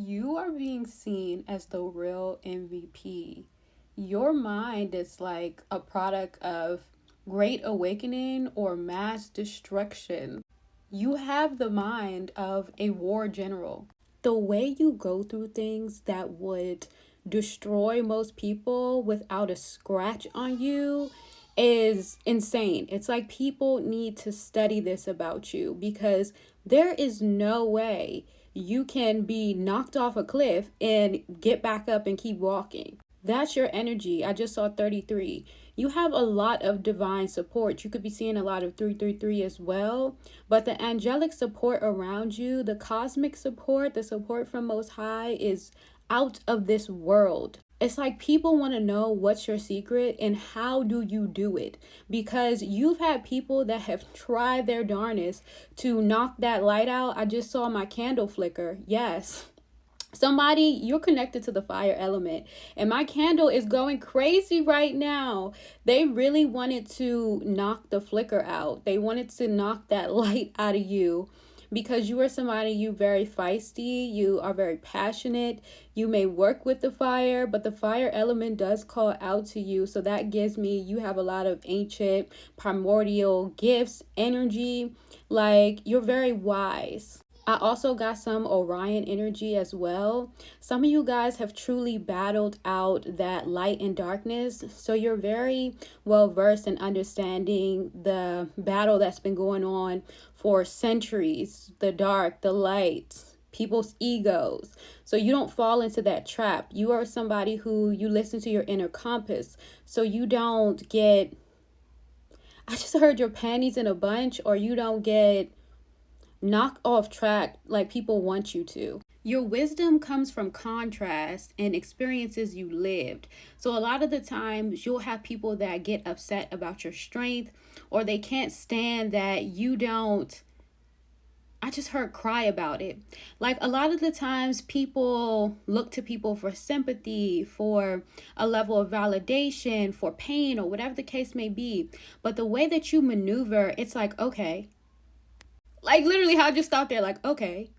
You are being seen as the real MVP. Your mind is like a product of great awakening or mass destruction. You have the mind of a war general. The way you go through things that would destroy most people without a scratch on you is insane. It's like people need to study this about you because there is no way you can be knocked off a cliff and get back up and keep walking. That's your energy. I just saw 33. You have a lot of divine support. You could be seeing a lot of 333 as well. But the angelic support around you, the cosmic support, the support from Most High is out of this world. It's like people want to know what's your secret and how do you do it, because you've had people that have tried their darnest to knock that light out. I just saw my candle flicker. Yes. Somebody, you're connected to the fire element, and my candle is going crazy right now. They really wanted to knock the flicker out. They wanted to knock that light out of you because you are somebody, you very feisty, you are very passionate. You may work with the fire, but the fire element does call out to you. So that gives me, you have a lot of ancient primordial gifts, energy, like you're very wise. I also got some Orion energy as well. Some of you guys have truly battled out that light and darkness. So you're very well versed in understanding the battle that's been going on for centuries, the dark, the light, people's egos. So you don't fall into that trap. You are somebody who you listen to your inner compass. So you don't get, I just heard your panties in a bunch, or you don't get knock off track like people want you to. Your wisdom comes from contrast and experiences you lived. So a lot of the times you'll have people that get upset about your strength, or they can't stand that you don't, I just heard cry about it. Like a lot of the times people look to people for sympathy, for a level of validation, for pain, or whatever the case may be. But the way that you maneuver, it's like, okay, like literally how I just stopped there, like, okay.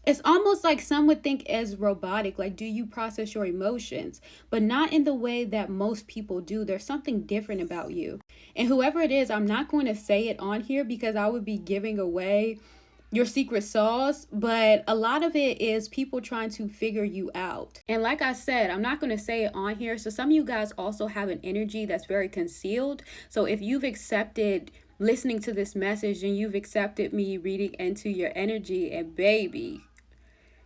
It's almost like some would think as robotic, like, do you process your emotions? But not in the way that most people do. There's something different about you. And whoever it is, I'm not going to say it on here because I would be giving away your secret sauce, but a lot of it is people trying to figure you out. And like I said, I'm not going to say it on here. So some of you guys also have an energy that's very concealed. So if you've accepted listening to this message and you've accepted me reading into your energy, and baby,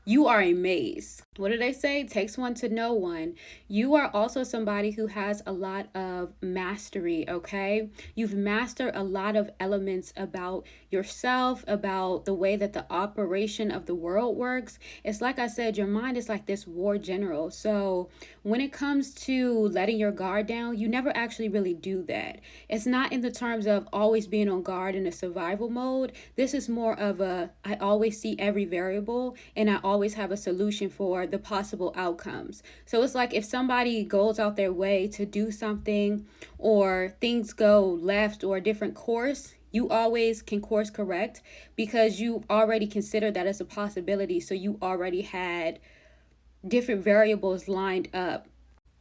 you are a maze. What do they say? It takes one to know one. You are also somebody who has a lot of mastery, okay? You've mastered a lot of elements about yourself, about the way that the operation of the world works. It's like I said, your mind is like this war general. So when it comes to letting your guard down, you never actually really do that. It's not in the terms of always being on guard in a survival mode. This is more of a, I always see every variable and I always have a solution for the possible outcomes. So it's like if somebody goes out their way to do something, or things go left or a different course, you always can course correct because you already considered that as a possibility. So you already had different variables lined up.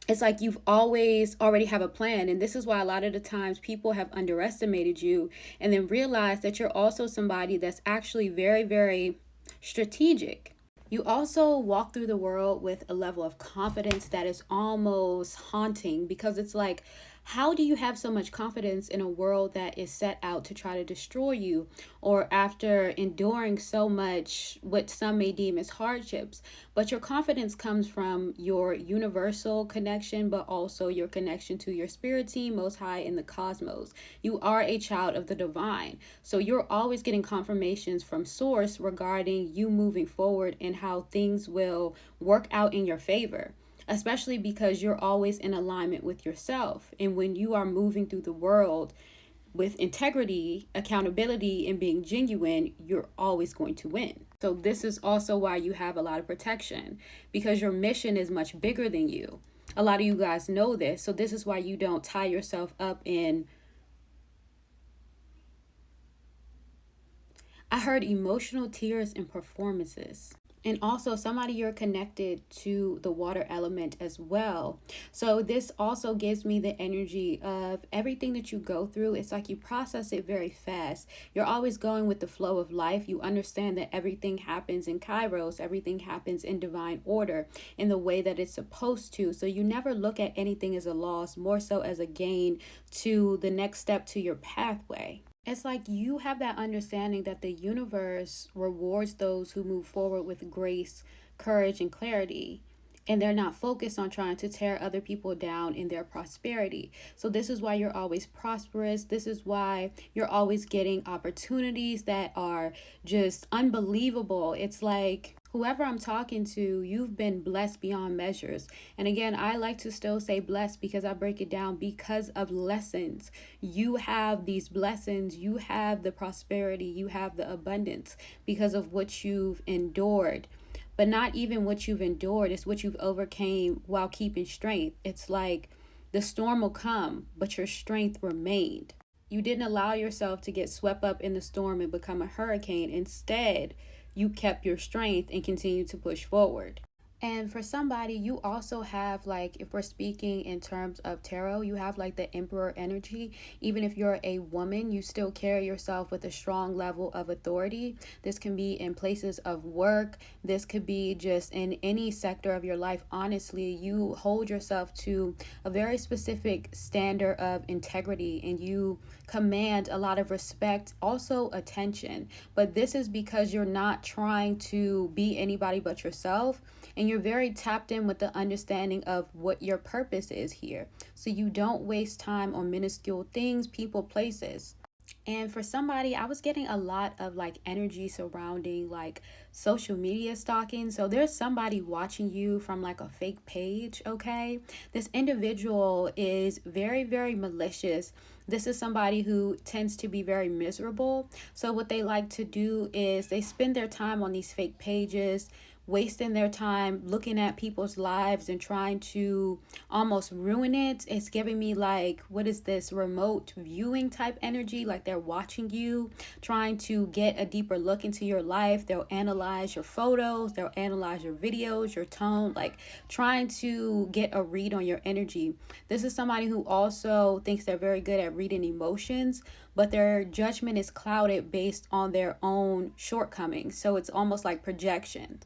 It's like you've always already have a plan. And this is why a lot of the times people have underestimated you and then realized that you're also somebody that's actually very, very strategic. You also walk through the world with a level of confidence that is almost haunting, because it's like, how do you have so much confidence in a world that is set out to try to destroy you, or after enduring so much what some may deem as hardships? But your confidence comes from your universal connection, but also your connection to your spirit team, Most High, in the cosmos. You are a child of the divine. So you're always getting confirmations from source regarding you moving forward and how things will work out in your favor, especially because you're always in alignment with yourself. And when you are moving through the world with integrity, accountability, and being genuine, you're always going to win. So this is also why you have a lot of protection, because your mission is much bigger than you. A lot of you guys know this. So this is why you don't tie yourself up in, I heard emotional tears and performances. And also somebody you're connected to the water element as well. So this also gives me the energy of everything that you go through. It's like you process it very fast. You're always going with the flow of life. You understand that everything happens in kairos, everything happens in divine order in the way that it's supposed to. So you never look at anything as a loss, more so as a gain to the next step to your pathway. It's like you have that understanding that the universe rewards those who move forward with grace, courage, and clarity. And they're not focused on trying to tear other people down in their prosperity. So, this is why you're always prosperous. This is why you're always getting opportunities that are just unbelievable. It's like whoever I'm talking to, you've been blessed beyond measures. And again, I like to still say blessed because I break it down because of lessons. You have these blessings, you have the prosperity, you have the abundance because of what you've endured. But not even what you've endured, it's what you've overcame while keeping strength. It's like the storm will come, but your strength remained. You didn't allow yourself to get swept up in the storm and become a hurricane. Instead, you kept your strength and continued to push forward. And for somebody, you also have, like, if we're speaking in terms of tarot, you have like the emperor energy. Even if you're a woman, you still carry yourself with a strong level of authority. This can be in places of work. This could be just in any sector of your life. Honestly, you hold yourself to a very specific standard of integrity and you command a lot of respect, also attention. But this is because you're not trying to be anybody but yourself. And you're very tapped in with the understanding of what your purpose is here. So you don't waste time on minuscule things, people, places. And for somebody, I was getting a lot of like energy surrounding like social media stalking. So there's somebody watching you from like a fake page, okay? This individual is very, very malicious. This is somebody who tends to be very miserable. So what they like to do is they spend their time on these fake pages, wasting their time looking at people's lives and trying to almost ruin it. It's giving me like, what is this, remote viewing type energy? Like they're watching you, trying to get a deeper look into your life. They'll analyze your photos, they'll analyze your videos, your tone, like trying to get a read on your energy. This is somebody who also thinks they're very good at reading emotions, but their judgment is clouded based on their own shortcomings. So it's almost like projection.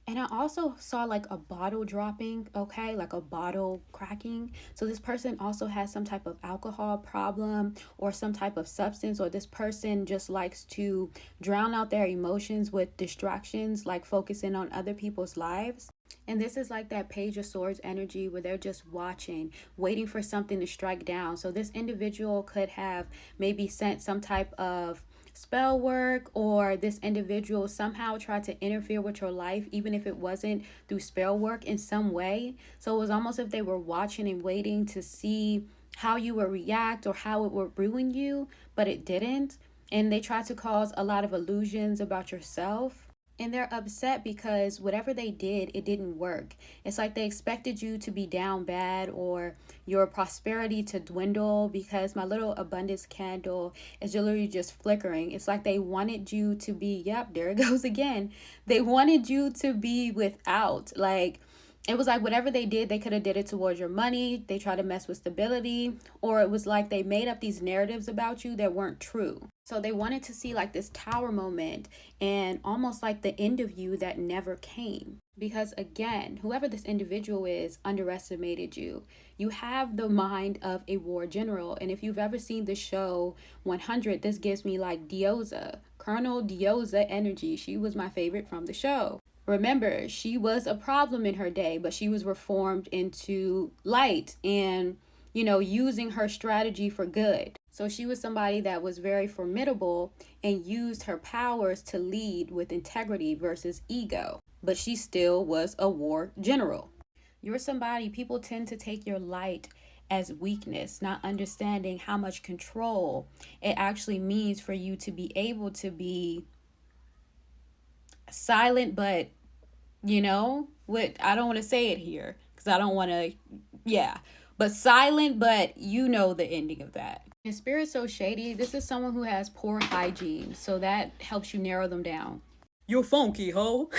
And I also saw like a bottle dropping, okay, like a bottle cracking. So this person also has some type of alcohol problem or some type of substance, or this person just likes to drown out their emotions with distractions, like focusing on other people's lives. And this is like that Page of Swords energy where they're just watching, waiting for something to strike down. So this individual could have maybe sent some type of spell work, or this individual somehow tried to interfere with your life, even if it wasn't through spell work in some way. So it was almost if they were watching and waiting to see how you would react or how it would ruin you, but it didn't. And they tried to cause a lot of illusions about yourself. And they're upset because whatever they did, it didn't work. It's like they expected you to be down bad or your prosperity to dwindle, because my little abundance candle is literally just flickering. It's like they wanted you to be, yep, there it goes again. They wanted you to be without, like, it was like whatever they did, they could have did it towards your money. They tried to mess with stability, or it was like they made up these narratives about you that weren't true. So they wanted to see like this tower moment and almost like the end of you that never came. Because again, whoever this individual is underestimated you. You have the mind of a war general. And if you've ever seen the show 100, this gives me like Dioza, Colonel Dioza energy. She was my favorite from the show. Remember, she was a problem in her day, but she was reformed into light and, you know, using her strategy for good. So she was somebody that was very formidable and used her powers to lead with integrity versus ego. But she still was a war general. You're somebody, people tend to take your light as weakness, not understanding how much control it actually means for you to be able to be silent, but you know what, I don't want to say it here because I don't want to, yeah, but silent, but you know the ending of that. And Spirit's so shady. This is someone who has poor hygiene, so that helps you narrow them down. You're funky, ho.